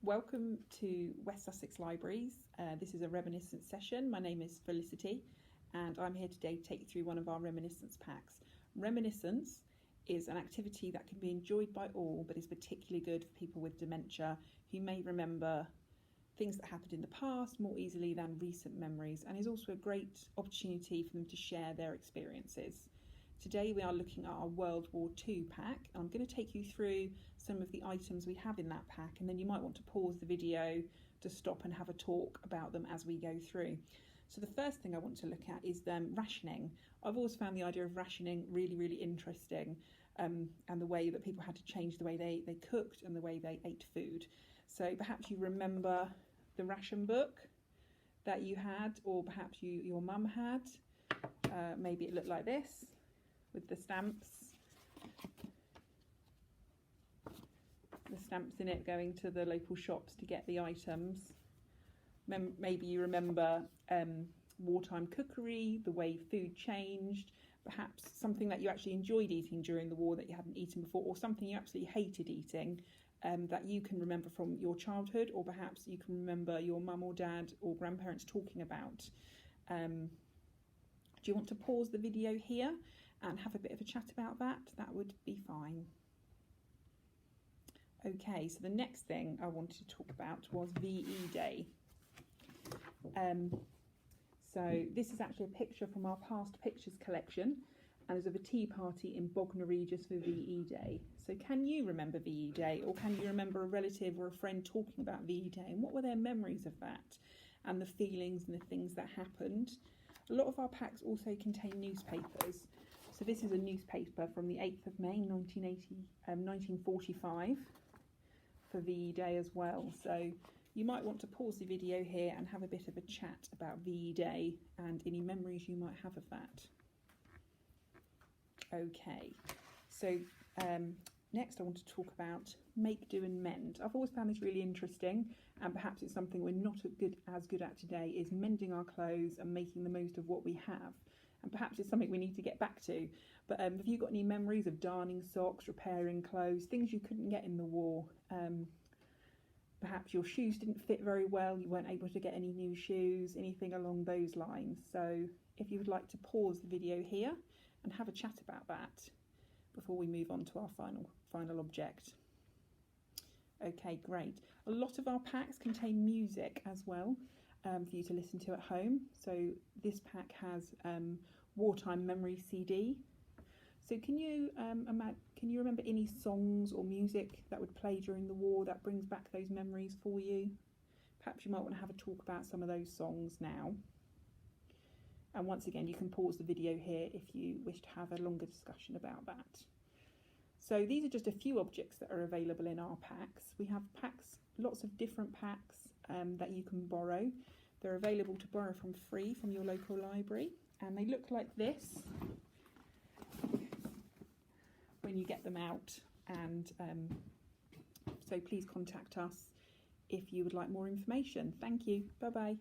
Welcome to West Sussex Libraries. This is a Reminiscence session. My name is Felicity and I'm here today to take you through one of our Reminiscence packs. Reminiscence is an activity that can be enjoyed by all but is particularly good for people with dementia who may remember things that happened in the past more easily than recent memories, and is also a great opportunity for them to share their experiences. Today we are looking at our World War II pack. I'm going to take you through some of the items we have in that pack, and then you might want to pause the video to stop and have a talk about them as we go through. So the first thing I want to look at is rationing. I've always found the idea of rationing really interesting, and the way that people had to change the way they cooked and the way they ate food. So perhaps you remember the ration book that you had, or perhaps your mum had. Maybe it looked like this, with the stamps in it, going to the local shops to get the items. Maybe you remember wartime cookery, the way food changed, perhaps something that you actually enjoyed eating during the war that you hadn't eaten before, or something you absolutely hated eating that you can remember from your childhood, or perhaps you can remember your mum or dad or grandparents talking about. Do you want to pause the video here and have a bit of a chat about that? That would be fine. Okay, so the next thing I wanted to talk about was VE Day. So this is actually a picture from our past pictures collection, and it's of a tea party in Bognor Regis for VE Day. So can you remember VE Day, or can you remember a relative or a friend talking about VE Day, and what were their memories of that and the feelings and the things that happened? A lot of our packs also contain newspapers. So this is a newspaper from the 8th of May 1945 for VE Day as well. So you might want to pause the video here and have a bit of a chat about VE Day and any memories you might have of that. Okay, so next I want to talk about make, do and mend. I've always found this really interesting, and perhaps it's something we're not as good at today, is mending our clothes and making the most of what we have. And perhaps it's something we need to get back to. But have you got any memories of darning socks, repairing clothes, things you couldn't get in the war? Perhaps your shoes didn't fit very well, you weren't able to get any new shoes, anything along those lines. So if you would like to pause the video here and have a chat about that before we move on to our final object. Okay, great. A lot of our packs contain music as well for you to listen to at home. So this pack has wartime memory CD. So can you remember any songs or music that would play during the war that brings back those memories for you? Perhaps you might want to have a talk about some of those songs now. And once again, you can pause the video here if you wish to have a longer discussion about that. So these are just a few objects that are available in our packs. We have packs, lots of different packs that you can borrow. They're available to borrow from free from your local library, and they look like this when you get them out. And so please contact us if you would like more information. Thank you. Bye bye.